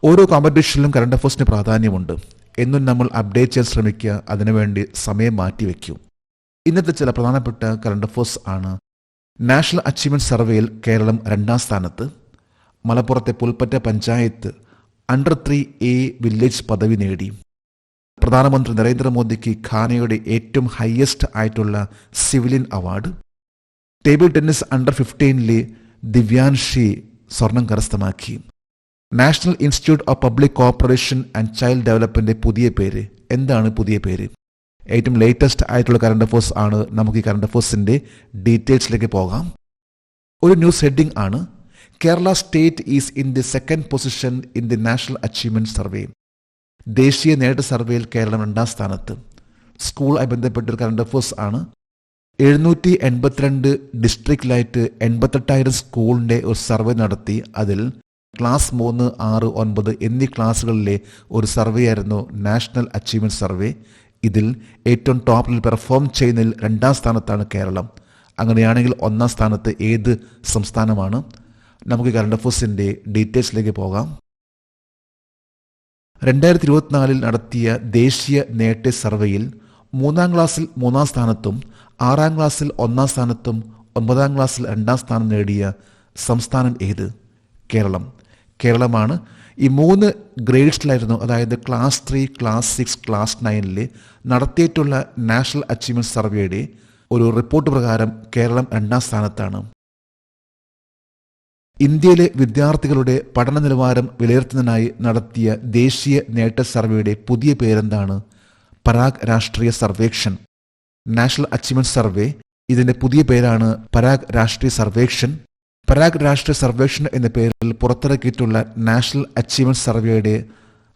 ഓരോ കോമ്പറ്റീഷനിലും കറണ്ട് അഫയേഴ്സിന് പ്രാധാന്യമുണ്ട്. എന്നും നമ്മൾ അപ്ഡേറ്റ് ചെയ്യാൻ ശ്രമിക്കുക, അതിനുവേണ്ടി സമയം മാറ്റിവെക്കൂ. ഇന്നത്തെ ചില പ്രധാനപ്പെട്ട കറണ്ട് അഫയേഴ്സ് ആണ്. നാഷണൽ അച്ചീവ്മെന്റ് സർവേയിൽ കേരളം 2ാം സ്ഥാനത്ത്. മലപ്പുറത്തെ Pulpatta panchayat under 3A village പദവി നേടി. പ്രധാനമന്ത്രി നരേന്ദ്രമോദിക്ക് ഘാനയുടെ ഏറ്റവും ഹയസ്റ്റ് ആയിട്ടുള്ള civilian award. Table tennis under 15 ദിവ്യാൻഷി സ്വർണം കരസ്ഥമാക്കി. National institute of public cooperation and child development പുതിയ പേര്. എന്താണ് പുതിയ പേര്? ഏറ്റവും ലേറ്റസ്റ്റ് ആയിട്ടുള്ള കറണ്ട് അഫയേഴ്സ് ആണ്. നമുക്ക് ഈ കറണ്ട് അഫയേഴ്സിന്റെ ഡീറ്റെയിൽസിലേക്ക് പോകാം. ഒരു ന്യൂസ് ഹെഡിംഗ് ആണ്, Kerala state is in the 2nd position in the national achievement survey. ദേശീയ നേട്ട സർവേയിൽ കേരളം 2ാം സ്ഥാനത്ത്. സ്കൂളുമായി ബന്ധപ്പെട്ട കറണ്ട് അഫയേഴ്സ് ആണ്. 782 ഡിസ്ട്രിക്റ്റിലായിട്ട് 88,000 സ്കൂളിന്റെ ഒരു സർവേ നടത്തി. അതിൽ ക്ലാസ് 3, 6, 9 എന്നീ ക്ലാസ്സുകളിലെ ഒരു സർവേ ആയിരുന്നു നാഷണൽ അച്ചീവ്മെന്റ് സർവേ. ഇതിൽ ഏറ്റവും ടോപ്പിൽ പെർഫോം ചെയ്യുന്നതിൽ 2ാം സ്ഥാനത്താണ് കേരളം. അങ്ങനെയാണെങ്കിൽ 1ാം സ്ഥാനത്ത് ഏത് സംസ്ഥാനമാണ്? നമുക്ക് കറണ്ട് അഫയേഴ്സിന്റെ ഡീറ്റെയിൽസിലേക്ക് പോകാം. 2024 നടത്തിയ ദേശീയ നേട്ട സർവേയിൽ 3ാം ക്ലാസ്സിൽ 3ാം സ്ഥാനത്തും 6ാം ക്ലാസ്സിൽ 1ാം സ്ഥാനത്തും 9ാം ക്ലാസ്സിൽ 2ാം സ്ഥാനം നേടിയ സംസ്ഥാനം ഏത്? കേരളം. കേരളമാണ്. ഈ 3 ഗ്രേഡ്സിലായിരുന്നു, അതായത് ക്ലാസ് 3, ക്ലാസ് 6, ക്ലാസ് 9 നടത്തിയിട്ടുള്ള നാഷണൽ അച്ചീവ്മെന്റ് സർവേയുടെ ഒരു റിപ്പോർട്ട് പ്രകാരം കേരളം 2ാം സ്ഥാനത്താണ്. ഇന്ത്യയിലെ വിദ്യാർത്ഥികളുടെ പഠന നിലവാരം വിലയിരുത്തുന്നതിനായി നടത്തിയ ദേശീയ നേട്ട സർവേയുടെ പുതിയ പേരെന്താണ്? പരാഗ് രാഷ്ട്രീയ സർവേക്ഷൺ. നാഷണൽ അച്ചീവ്മെന്റ് സർവേ, ഇതിന്റെ പുതിയ പേരാണ് പരാഗ് രാഷ്ട്രീയ സർവേക്ഷൺ. പരാഗ് രാഷ്ട്രീയ സർവേക്ഷൺ എന്ന പേരിൽ പുറത്തിറക്കിയിട്ടുള്ള നാഷണൽ അച്ചീവ്മെന്റ് സർവേയുടെ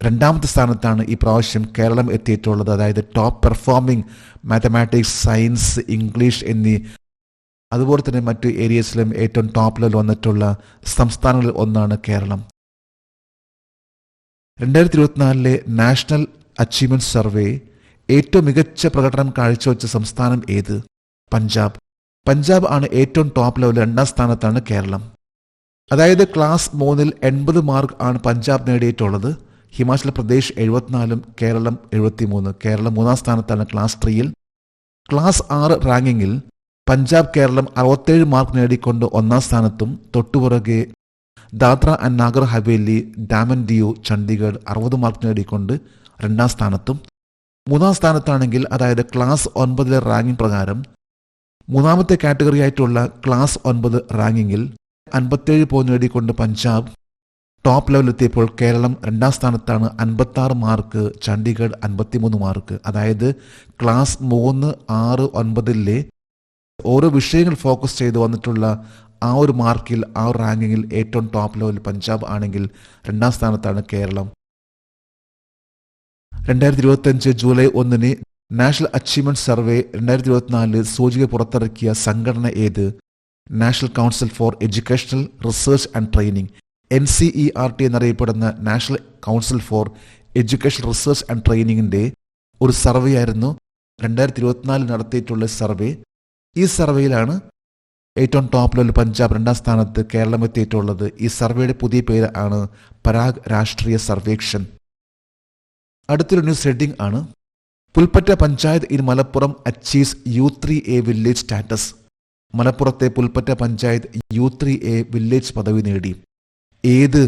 2ാമത്തെ സ്ഥാനത്താണ് ഈ പ്രാവശ്യം കേരളം എത്തിയിട്ടുള്ളത്. അതായത് top performing mathematics, science, English എന്നീ അതുപോലെ തന്നെ മറ്റു ഏരിയസിലും ഏറ്റവും ടോപ്പ് ലെവൽ വന്നിട്ടുള്ള സംസ്ഥാനങ്ങളിൽ ഒന്നാണ് കേരളം. 2024 നാഷണൽ അച്ചീവ്മെന്റ് സർവേ ഏറ്റവും മികച്ച പ്രകടനം കാഴ്ചവെച്ച സംസ്ഥാനം ഏത്? പഞ്ചാബ്. പഞ്ചാബ് ആണ് ഏറ്റവും ടോപ്പ് ലെവൽ. 2ാം സ്ഥാനത്താണ് കേരളം. അതായത് ക്ലാസ് 3 80 മാർക്ക് ആണ് പഞ്ചാബ് നേടിയിട്ടുള്ളത്. ഹിമാചൽ പ്രദേശ് 74, കേരളം 73. കേരളം 3ാം സ്ഥാനത്താണ് ക്ലാസ് 3. ക്ലാസ് 6 റാങ്കിങ്ങിൽ പഞ്ചാബ് കേരളം 67 മാർക്ക് നേടിക്കൊണ്ട് 1ാം സ്ഥാനത്തും, തൊട്ടുപുറകെ ദാദ്ര ആൻഡ് നാഗർ ഹവേലി, ഡാമൻ ദിയു, ചണ്ഡീഗഡ് 60 മാർക്ക് നേടിക്കൊണ്ട് 2ാം സ്ഥാനത്തും. 3ാം സ്ഥാനത്താണെങ്കിൽ, അതായത് ക്ലാസ് 9 റാങ്കിംഗ് പ്രകാരം 3ാമത്തെ കാറ്റഗറി ആയിട്ടുള്ള ക്ലാസ് 9 റാങ്കിങ്ങിൽ 57 പോയിന്റ് നേടിക്കൊണ്ട് പഞ്ചാബ് ടോപ്പ് ലെവലെത്തിയപ്പോൾ കേരളം 2ാം സ്ഥാനത്താണ്. 56 മാർക്ക്, ചണ്ഡീഗഡ് 53 മാർക്ക്. അതായത് ക്ലാസ് 3, 6, 9 ഓരോ വിഷയങ്ങൾ ഫോക്കസ് ചെയ്ത് വന്നിട്ടുള്ള ആ ഒരു മാർക്കിൽ, ആ ഒരു റാങ്കിങ്ങിൽ ഏറ്റവും ടോപ്പ് ലെവൽ പഞ്ചാബ് ആണെങ്കിൽ 2ാം സ്ഥാനത്താണ് Keralam. 2025 July 1 national achievement survey 2024 സൂചിക പുറത്തിറക്കിയ സംഘടന ഏത്? National council for educational research and training. NCERT എന്നറിയപ്പെടുന്ന national council for education research and ട്രെയിനിങ്ങിന്റെ ഒരു സർവേ ആയിരുന്നു 2024 നടത്തിയിട്ടുള്ള സർവേ. ഈ സർവേയിലാണ് ഏറ്റവും ടോപ്പ് ലെവൽ പഞ്ചാബ്, 2ാം സ്ഥാനത്ത് കേരളം എത്തിയിട്ടുള്ളത്. ഈ സർവേയുടെ പുതിയ പേര് ആണ് പരാഗ് രാഷ്ട്രീയ സർവേക്ഷൺ. അടുത്തൊരു ന്യൂസ് ഹെഡിംഗ് ആണ്, Pulpatta panchayat in Malappuram achieves U3A village status. മലപ്പുറത്തെ പുൽപ്പറ്റ പഞ്ചായത്ത് U3A വില്ലേജ് പദവി നേടി. ഏത്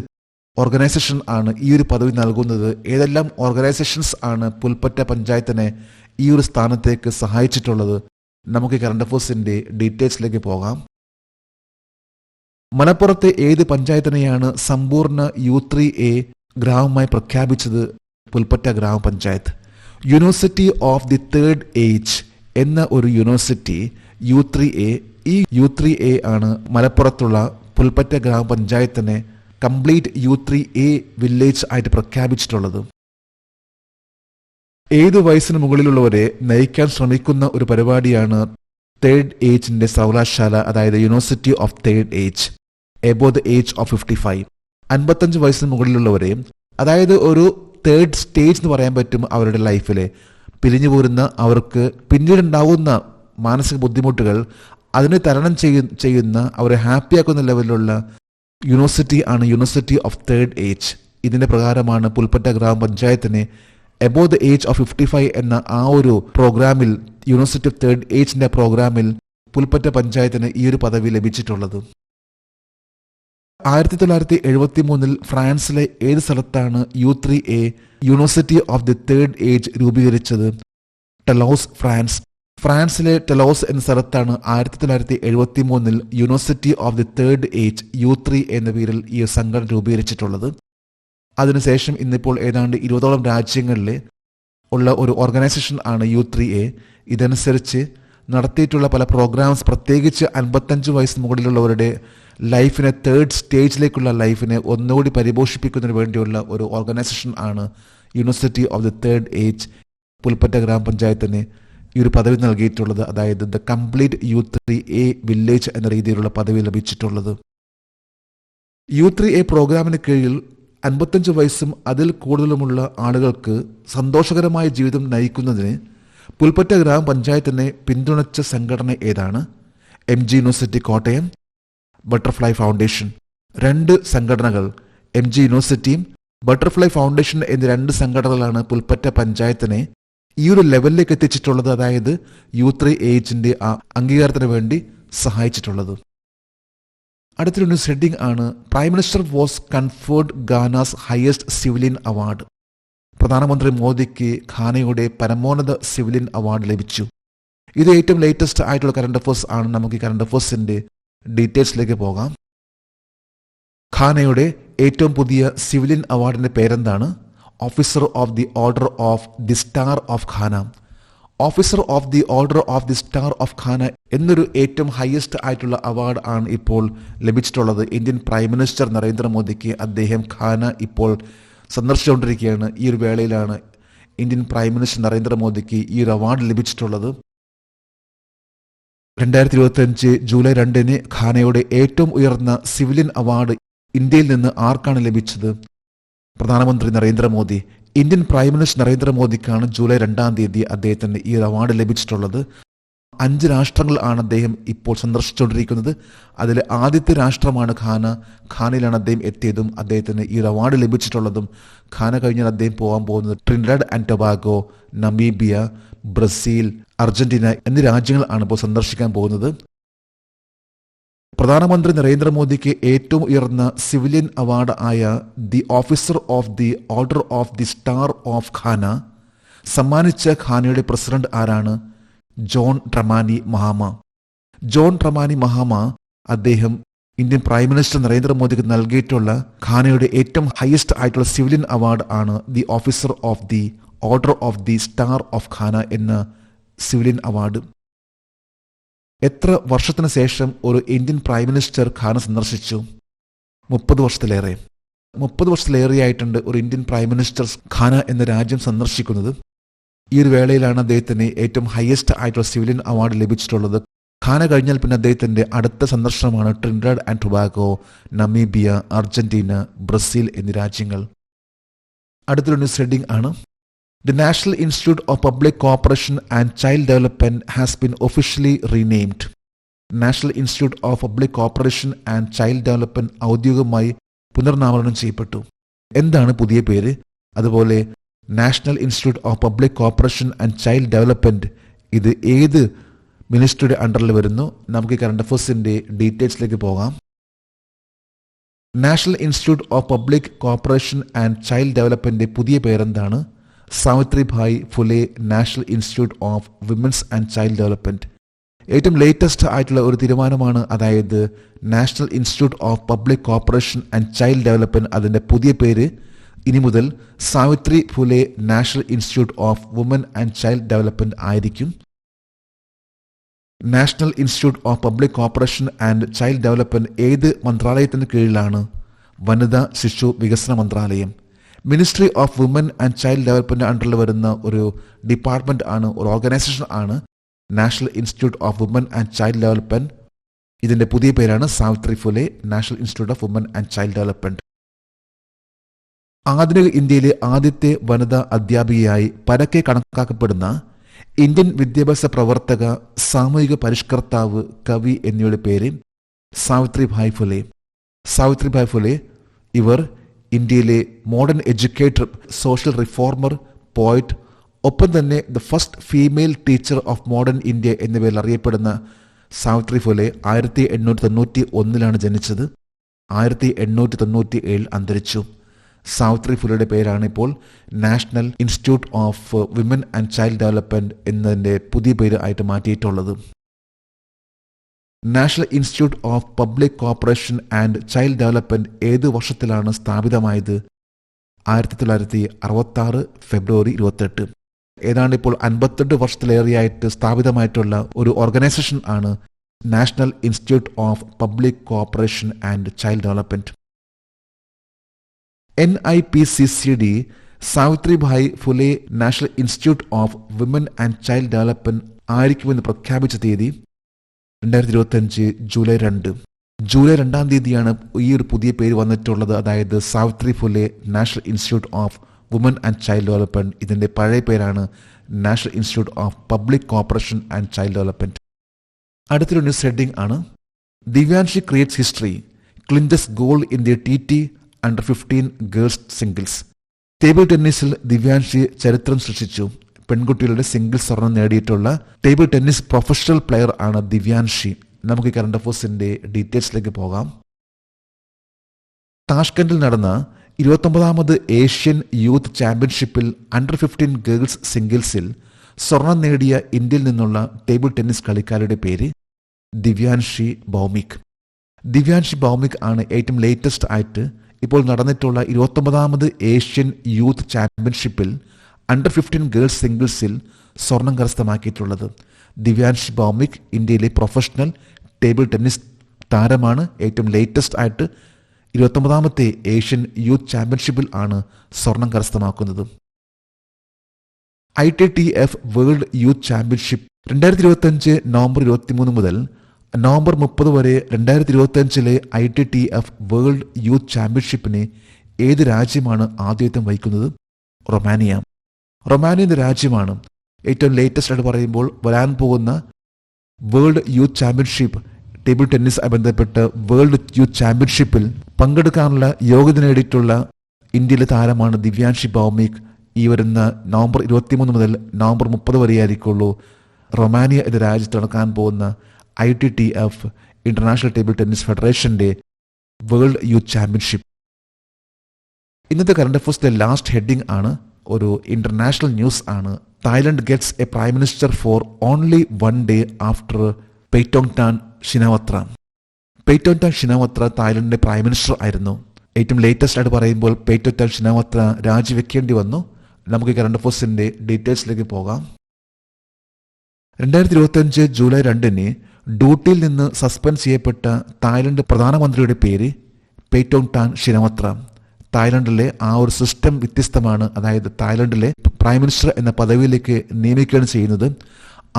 ഓർഗനൈസേഷൻ ആണ് ഈ ഒരു പദവി നൽകുന്നത്? ഏതെല്ലാം ഓർഗനൈസേഷൻസ് ആണ് പുൽപ്പറ്റ പഞ്ചായത്തിനെ ഈ ഒരു സ്ഥാനത്തേക്ക് സഹായിച്ചിട്ടുള്ളത്? നമുക്ക് കറണ്ട് അഫയേഴ്സിന്റെ ഡീറ്റെയിൽസിലേക്ക് പോകാം. മലപ്പുറത്തെ ഏത് പഞ്ചായത്തിനെയാണ് സമ്പൂർണ്ണ U3A ഗ്രാമമായി പ്രഖ്യാപിച്ചത്? പുൽപ്പറ്റ ഗ്രാമപഞ്ചായത്ത്. University of the 3rd age എന്ന ഒരു യൂണിവേഴ്സിറ്റി U3A. ഈ U3A ആണ് മലപ്പുറത്തുള്ള പുൽപ്പറ്റ ഗ്രാമപഞ്ചായത്തിനെ കംപ്ലീറ്റ് U3A വില്ലേജ് ആയിട്ട് പ്രഖ്യാപിച്ചിട്ടുള്ളത്. ഏതു വയസ്സിന് മുകളിലുള്ളവരെ നയിക്കാൻ ശ്രമിക്കുന്ന ഒരു പരിപാടിയാണ് 3rd ഏജിന്റെ സർവകലാശാല, അതായത് university of 3rd age, above the age of 55. 55 വയസ്സിന് മുകളിലുള്ളവരെ, അതായത് ഒരു 3rd സ്റ്റേജ് എന്ന് പറയാൻ പറ്റും അവരുടെ ലൈഫിലെ. പിരിഞ്ഞു പോരുന്ന അവർക്ക് പിന്നീടുണ്ടാവുന്ന മാനസിക ബുദ്ധിമുട്ടുകൾ അതിനെ തരണം ചെയ്യുന്ന അവരെ ഹാപ്പിയാക്കുന്ന ലെവലിലുള്ള യൂണിവേഴ്സിറ്റി ആണ് യൂണിവേഴ്സിറ്റി ഓഫ് 3rd ഏജ്. ഇതിന്റെ പ്രകാരമാണ് പുൽപ്പറ്റ ഗ്രാമപഞ്ചായത്തിന് എബോവ് ദ ഏജ് ഓഫ് 55 എന്ന ആ ഒരു പ്രോഗ്രാമിൽ, യൂണിവേഴ്സിറ്റി ഓഫ് തേർഡ് ഏജിന്റെ പ്രോഗ്രാമിൽ പുൽപ്പറ്റ പഞ്ചായത്തിന് ഈ ഒരു പദവി ലഭിച്ചിട്ടുള്ളത്. 1973 ഫ്രാൻസിലെ ഏത് സ്ഥലത്താണ് U3A university of the third age രൂപീകരിച്ചത്? ടെലോസ്, ഫ്രാൻസ്. ഫ്രാൻസിലെ ടെലോസ് എന്ന സ്ഥലത്താണ് 1973 university of the third age U3 എന്ന പേരിൽ ഈ സംഘടന രൂപീകരിച്ചിട്ടുള്ളത്. അതിനുശേഷം ഇന്നിപ്പോൾ ഏതാണ്ട് 20ഓളം രാജ്യങ്ങളിൽ ഉള്ള ഒരു ഓർഗനൈസേഷൻ ആണ് U3A. ഇതനുസരിച്ച് നടത്തിയിട്ടുള്ള പല പ്രോഗ്രാംസ്, പ്രത്യേകിച്ച് 55 വയസ്സിന് മുകളിലുള്ളവരുടെ ലൈഫിനെ, തേർഡ് സ്റ്റേജിലേക്കുള്ള ലൈഫിനെ ഒന്നുകൂടി പരിപോഷിപ്പിക്കുന്നതിന് വേണ്ടിയുള്ള ഒരു ഓർഗനൈസേഷൻ ആണ് university of the third age Pulpatta ഗ്രാമപഞ്ചായത്തിന് ഈ ഒരു പദവി നൽകിയിട്ടുള്ളത്. അതായത് ദ കംപ്ലീറ്റ് U3A വില്ലേജ് എന്ന രീതിയിലുള്ള പദവി ലഭിച്ചിട്ടുള്ളത്. U3A പ്രോഗ്രാമിന് കീഴിൽ 55 വയസ്സും അതിൽ കൂടുതലുമുള്ള ആളുകൾക്ക് സന്തോഷകരമായ ജീവിതം നയിക്കുന്നതിന് പുൽപ്പറ്റ ഗ്രാമപഞ്ചായത്തിനെ പിന്തുണച്ച സംഘടന ഏതാണ്? MG university Kottayam, butterfly foundation. 2 സംഘടനകൾ, MG യൂണിവേഴ്സിറ്റിയും ബട്ടർഫ്ലൈ ഫൗണ്ടേഷൻ എന്നീ 2 സംഘടനകളാണ് പുൽപ്പറ്റ പഞ്ചായത്തിനെ ഈ ഒരു ലെവലിലേക്ക് എത്തിച്ചിട്ടുള്ളത്. അതായത് U3A ആ അംഗീകാരത്തിന് വേണ്ടി സഹായിച്ചിട്ടുള്ളത്. അടുത്തൊരു ഹെഡിംഗ് ആണ് prime minister was conferred Ghana's highest civilian award. പ്രധാനമന്ത്രി മോദിക്ക് ഘാനയുടെ പരമോന്നത സിവിലിയൻ അവാർഡ് ലഭിച്ചു. ഇത് ഏറ്റവും ലേറ്റസ്റ്റ് ആയിട്ടുള്ള കറണ്ട് അഫേഴ്സ് ആണ്. നമുക്ക് ഈ കറണ്ട് അഫേഴ്സിന്റെ ഡീറ്റെയിൽസിലേക്ക് പോകാം. ഘാനയുടെ ഏറ്റവും പുതിയ സിവിലിയൻ അവാർഡിന്റെ പേരെന്താണ്? Officer of the order of the star of Ghana. Officer of the order of the star of Ghana എന്നൊരു ഏറ്റവും ഹയസ്റ്റ് ആയിട്ടുള്ള അവാർഡ് ആണ് ഇപ്പോൾ ലഭിച്ചിട്ടുള്ളത് ഇന്ത്യൻ പ്രൈം മിനിസ്റ്റർ നരേന്ദ്രമോദിക്ക്. അദ്ദേഹം ഘാന ഇപ്പോൾ സന്ദർശിച്ചുകൊണ്ടിരിക്കുകയാണ്. ഈ ഒരു വേളയിലാണ് ഇന്ത്യൻ പ്രൈം മിനിസ്റ്റർ നരേന്ദ്രമോദിക്ക് ഈ ഒരു അവാർഡ് ലഭിച്ചിട്ടുള്ളത്. 2025 ജൂലൈ 2 ഘാനയുടെ ഏറ്റവും ഉയർന്ന സിവിലിയൻ അവാർഡ് ഇന്ത്യയിൽ നിന്ന് ആർക്കാണ് ലഭിച്ചത്? പ്രധാനമന്ത്രി Narendra Modi. Indian prime minister നരേന്ദ്രമോദിക്കാണ് July 2 അദ്ദേഹത്തിന് ഈ ഒരു അവാർഡ് ലഭിച്ചിട്ടുള്ളത്. 5 രാഷ്ട്രങ്ങൾ ആണ് അദ്ദേഹം ഇപ്പോൾ സന്ദർശിച്ചുകൊണ്ടിരിക്കുന്നത്. അതിൽ ആദ്യത്തെ രാഷ്ട്രമാണ് ഘാന. ഘാനയിലാണ് അദ്ദേഹം എത്തിയതും അദ്ദേഹത്തിന് ഈ ഒരു അവാർഡ് ലഭിച്ചിട്ടുള്ളതും. ഘാന കഴിഞ്ഞാൽ അദ്ദേഹം പോകാൻ പോകുന്നത് Trinidad and Tobago, Namibia, Brazil, Argentina എന്നീ രാജ്യങ്ങൾ ആണ് ഇപ്പോൾ സന്ദർശിക്കാൻ പോകുന്നത്. പ്രധാനമന്ത്രി നരേന്ദ്രമോദിക്ക് ഏറ്റവും ഉയർന്ന സിവിലിയൻ അവാർഡ് ആയ the officer of the order of the star of Ghana സമ്മാനിച്ച ഘാനയുടെ പ്രസിഡന്റ് ആരാണ്? ജോൺ ഡ്രമാനി മഹാമ. ജോൺ ഡ്രമാനി മഹാമ അദ്ദേഹം ഇന്ത്യൻ പ്രൈം മിനിസ്റ്റർ നരേന്ദ്രമോദിക്ക് നൽകിയിട്ടുള്ള ഘാനയുടെ ഏറ്റവും ഹയസ്റ്റ് ആയിട്ടുള്ള സിവിലിയൻ അവാർഡ് ആണ് the officer of the order of the star of Ghana എന്ന സിവിലിയൻ അവാർഡ്. എത്ര വർഷത്തിന് ശേഷം ഒരു ഇന്ത്യൻ പ്രൈം മിനിസ്റ്റർ ഘാന സന്ദർശിച്ചു? 30 വർഷത്തിലേറെ. 30 വർഷത്തിലേറെയായിട്ടുണ്ട് ഒരു ഇന്ത്യൻ പ്രൈം മിനിസ്റ്റർ ഘാന എന്ന രാജ്യം സന്ദർശിക്കുന്നത്. ഈ ഒരു വേളയിലാണ് അദ്ദേഹത്തിന് ഏറ്റവും ഹയസ്റ്റ് ആയിട്ടുള്ള സിവിലിയൻ അവാർഡ് ലഭിച്ചിട്ടുള്ളത്. ഘാന കഴിഞ്ഞാൽ പിന്നെ അദ്ദേഹത്തിന്റെ അടുത്ത സന്ദർശനമാണ് Trinidad and Tobago, Namibia, Argentina, Brazil എന്നീ രാജ്യങ്ങൾ. അടുത്തൊരു ന്യൂസ് ഹെഡിംഗ് ആണ് The National Institute of Public Cooperation and Child Development has been officially renamed. National institute of public corporation and child development ഔദ്യോഗികമായി പുനർനാമകരണം ചെയ്യപ്പെട്ടു. എന്താണ് പുതിയ പേര്? അതുപോലെ national institute of public corporation and child development ഇത് ഏത് മിനിസ്ട്രിയുടെ അണ്ടറിൽ വരുന്നു? നമുക്ക് കറണ്ട് അഫേഴ്സിന്റെ ഡീറ്റെയിൽസിലേക്ക് പോകാം. National institute of public corporation and child ഡെവലപ്മെന്റിന്റെ പുതിയ പേരെന്താണ്? Savitribai Phule national institute of women's and child development. ഏറ്റവും ലേറ്റസ്റ്റ് ആയിട്ടുള്ള ഒരു തീരുമാനമാണ്. അതായത് national institute of public corporation and child development അതിന്റെ പുതിയ പേര് ഇനി മുതൽ Savitri Phule national institute of woman and child development ആയിരിക്കും. National institute of public corporation and child development ഏത് മന്ത്രാലയത്തിന് കീഴിലാണ്? വനിതാ ശിശു വികസന മന്ത്രാലയം. Ministry of woman and child development അണ്ടറിൽ വരുന്ന ഒരു ഡിപ്പാർട്ട്മെന്റ് ആണ്, ഒരു ഓർഗനൈസേഷൻ ആണ് national institute of woman and child development. ഇതിന്റെ പുതിയ പേരാണ് Savitri Phule national institute of woman and child development. ആധുനിക ഇന്ത്യയിലെ ആദ്യത്തെ വനിതാ അധ്യാപികയായി പരക്കെ കണക്കാക്കപ്പെടുന്ന ഇന്ത്യൻ വിദ്യാഭ്യാസ പ്രവർത്തക, സാമൂഹിക പരിഷ്കർത്താവ്, കവി എന്നിവയുടെ പേര് സാവിത്രിഭായ് ഫുലെ. സാവിത്രിഭായ് ഫുലെ ഇവർ ഇന്ത്യയിലെ modern educator, social reformer, poet, ഒപ്പം തന്നെ the first female teacher of modern India എന്ന പേരിൽ അറിയപ്പെടുന്ന സാവിത്രി ഫുലെ 1891 ജനിച്ചത്. 1897 അന്തരിച്ചു. സാവിത്രി ഫുലെയുടെ പേരാണ് ഇപ്പോൾ national institute of women and child development എന്നതിൻ്റെ പുതിയ പേര് ആയിട്ട് മാറ്റിയിട്ടുള്ളത്. National institute of public corporation and child development ഏത് വർഷത്തിലാണ് സ്ഥാപിതമായത്? 1966 ഫെബ്രുവരി 28. ഏതാണ്ട് ഇപ്പോൾ 58 വർഷത്തിലേറെയായിട്ട് സ്ഥാപിതമായിട്ടുള്ള ഒരു ഓർഗനൈസേഷൻ ആണ് national institute of public corporation and child development. NIPCCD Savitribai Phule national institute of women and child development ആയിരിക്കുമെന്ന് പ്രഖ്യാപിച്ച തീയതി 2025 ജൂലൈ 2. ജൂലൈ 2 തീയതിയാണ് ഈ ഒരു പുതിയ പേര് വന്നിട്ടുള്ളത്. അതായത് Savitri Phule national institute of woman and child development. ഇതിന്റെ പഴയ പേരാണ് national institute of public corporation and child development. അടുത്തൊരു ന്യൂസ് ഹെഡിംഗ് ആണ് Divyanshi creates history, clinches gold in the TT Under-15 girls singles. Table ടെന്നീസിൽ ദിവ്യാൻഷി ചരിത്രം സൃഷ്ടിച്ചു. പെൺകുട്ടികളുടെ സിംഗിൾസ് സ്വർണം നേടിയിട്ടുള്ള ടേബിൾ ടെന്നീസ് പ്രൊഫഷണൽ പ്ലെയർ ആണ് ദിവ്യാൻഷി. നമുക്ക് കറണ്ട് അഫയേഴ്സിന്റെ ഡീറ്റെയിൽസിലേക്ക് പോകാം. താഷ്കണ്ടിൽ നടന്ന 29ാമത് ഏഷ്യൻ യൂത്ത് ചാമ്പ്യൻഷിപ്പിൽ Under-15 ഗേൾസ് സിംഗിൾസിൽ സ്വർണം നേടിയ ഇന്ത്യയിൽ നിന്നുള്ള ടേബിൾ ടെന്നീസ് കളിക്കാരുടെ പേര് ദിവ്യാൻഷി ഭൗമിക്. ദിവ്യാൻഷി ഭൗമിക് ആണ് ഏറ്റവും ലേറ്റസ്റ്റ് ആയിട്ട് ഇപ്പോൾ നടന്നിട്ടുള്ള 29ാമത് ഏഷ്യൻ യൂത്ത് ചാമ്പ്യൻഷിപ്പിൽ Under-15 ഗേൾസ് സിംഗിൾസിൽ സ്വർണം കരസ്ഥമാക്കിയിട്ടുള്ളത്. ദിവ്യാൻഷി ഭൗമിക് ഇന്ത്യയിലെ പ്രൊഫഷണൽ ടേബിൾ ടെന്നീസ് താരമാണ്. ഏറ്റവും ലേറ്റസ്റ്റ് ആയിട്ട് 29ാമത്തെ ഏഷ്യൻ യൂത്ത് ചാമ്പ്യൻഷിപ്പിൽ ആണ് സ്വർണം കരസ്ഥമാക്കുന്നത്. ITTF world youth championship 2025 November 23 മുതൽ നവംബർ 30 വരെ 2025 ITTF വേൾഡ് യൂത്ത് ചാമ്പ്യൻഷിപ്പിനെ ഏത് രാജ്യമാണ് ആതിഥ്യം വഹിക്കുന്നത്? റൊമാനിയ. റൊമാനിയ എന്ന രാജ്യമാണ് ഏറ്റവും ലേറ്റസ്റ്റ് ആയിട്ട് പറയുമ്പോൾ വരാൻ പോകുന്ന വേൾഡ് യൂത്ത് ചാമ്പ്യൻഷിപ്പ്, ടേബിൾ ടെന്നീസുമായി ബന്ധപ്പെട്ട് വേൾഡ് യൂത്ത് ചാമ്പ്യൻഷിപ്പിൽ പങ്കെടുക്കാനുള്ള യോഗ്യത നേടിയിട്ടുള്ള ഇന്ത്യയിലെ താരമാണ് ദിവ്യാൻഷി ഭൗമിക്. ഈ വരുന്ന നവംബർ 23 മുതൽ നവംബർ 30 വരെയായിരിക്കുള്ളൂ റൊമാനിയ എന്ന രാജ്യത്ത് നടക്കാൻ പോകുന്ന ITTF ഇന്റർനാഷണൽ ടേബിൾ ടെന്നീസ് ഫെഡറേഷന്റെ വേൾഡ് യൂത്ത് ചാമ്പ്യൻഷിപ്പ്. ഇന്നത്തെ കറണ്ട് അഫയേഴ്സിലെ ലാസ്റ്റ് ഹെഡിംഗ് ആണ് ഒരു ഇന്റർനാഷണൽ ന്യൂസ് ആണ്. Thailand gets a prime minister for only 1 day after Paetongtarn Shinawatra. Paetongtarn Shinawatra തായ്ലൻഡിന്റെ പ്രൈം മിനിസ്റ്റർ ആയിരുന്നു. ഏറ്റവും ലേറ്റസ്റ്റ് ആയിട്ട് പറയുമ്പോൾ പെയ്റ്റോങ്ടാൻ ഷിനവത്ര രാജിവെക്കേണ്ടി വന്നു. നമുക്ക് കറണ്ട് അഫയേഴ്സിന്റെ ഡീറ്റെയിൽസിലേക്ക് പോകാം. 2025 ജൂലൈ 2 ഡ്യൂട്ടിയിൽ നിന്ന് സസ്പെൻഡ് ചെയ്യപ്പെട്ട തായ്ലൻഡ് പ്രധാനമന്ത്രിയുടെ പേര് പെയ്റ്റോങ്ടാൻ ഷിനവത്ര. തായ്ലൻഡിലെ ആ ഒരു സിസ്റ്റം വ്യത്യസ്തമാണ്. അതായത് തായ്ലൻഡിലെ പ്രൈം മിനിസ്റ്റർ എന്ന പദവിയിലേക്ക് നിയമിക്കുകയാണ് ചെയ്യുന്നത്.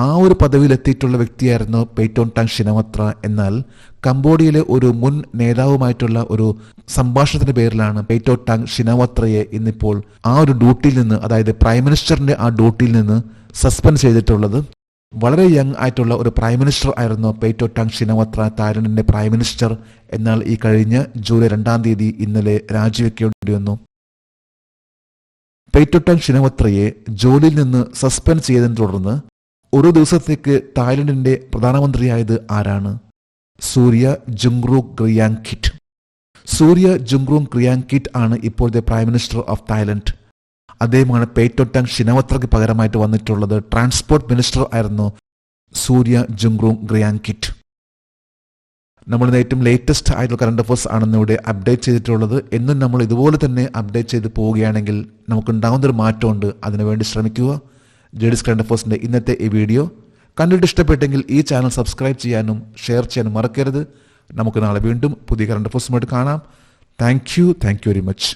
ആ ഒരു പദവിയിലെത്തിയിട്ടുള്ള വ്യക്തിയായിരുന്നു പെയ്റ്റോങ്ടാൻ ഷിനവത്ര. എന്നാൽ കംബോഡിയയിലെ ഒരു മുൻ നേതാവുമായിട്ടുള്ള ഒരു സംഭാഷണത്തിന്റെ പേരിലാണ് പെയ്റ്റോങ്ടാൻ ഷിനവത്രയെ ഇന്നിപ്പോൾ ആ ഒരു ഡ്യൂട്ടിയിൽ നിന്ന്, അതായത് പ്രൈം മിനിസ്റ്ററിന്റെ ആ ഡ്യൂട്ടിയിൽ നിന്ന് സസ്പെൻഡ് ചെയ്തിട്ടുള്ളത്. വളരെ യങ് ആയിട്ടുള്ള ഒരു പ്രൈം മിനിസ്റ്റർ ആയിരുന്നു പെയ്റ്റോങ്ടാൻ ഷിനവത്ര, തായ്ലൻഡിന്റെ പ്രൈം മിനിസ്റ്റർ. എന്നാൽ ഈ കഴിഞ്ഞ ജൂലൈ 2 ഇന്നലെ രാജിവെക്കേണ്ടി വന്നു. പെയ്റ്റോങ്ടാൻ ഷിനവത്രയെ ജോലിയിൽ നിന്ന് സസ്പെൻഡ് ചെയ്തതിനെ തുടർന്ന് ഒരു ദിവസത്തേക്ക് തായ്ലൻഡിന്റെ പ്രധാനമന്ത്രിയായത് ആരാണ്? സൂര്യ ജുങ്റൂങ് ഗ്രിയാങ്കിറ്റ്. സൂര്യ ജുങ്റൂങ് ഗ്രിയാങ്കിറ്റ് ആണ് ഇപ്പോഴത്തെ പ്രൈം മിനിസ്റ്റർ ഓഫ് തായ്ലൻഡ്. അദ്ദേഹമാണ് പെയ്റ്റോങ്ടാൻ ഷിനവത്രയ്ക്ക് പകരമായിട്ട് വന്നിട്ടുള്ളത്. ട്രാൻസ്പോർട്ട് മിനിസ്റ്റർ ആയിരുന്നു സൂര്യ ജുങ്റൂങ് ഗ്രിയാങ്കിറ്റ്. നമ്മൾ ഏറ്റവും ലേറ്റസ്റ്റ് ആയിട്ടുള്ള കറണ്ട് അഫയേഴ്സ് ആണെന്ന് ഇവിടെ അപ്ഡേറ്റ് ചെയ്തിട്ടുള്ളത്. എന്നും നമ്മൾ ഇതുപോലെ തന്നെ അപ്ഡേറ്റ് ചെയ്ത് പോവുകയാണെങ്കിൽ നമുക്കുണ്ടാകുന്നൊരു മാറ്റമുണ്ട്. അതിനുവേണ്ടി ശ്രമിക്കുക. ജെഡിസ് കറണ്ട് അഫയേഴ്സിന്റെ ഇന്നത്തെ ഈ വീഡിയോ കണ്ടിട്ട് ഇഷ്ടപ്പെട്ടെങ്കിൽ ഈ ചാനൽ സബ്സ്ക്രൈബ് ചെയ്യാനും ഷെയർ ചെയ്യാനും മറക്കരുത്. നമുക്ക് നാളെ വീണ്ടും പുതിയ കറണ്ട് അഫയേഴ്സുമായിട്ട് കാണാം. Thank you very much.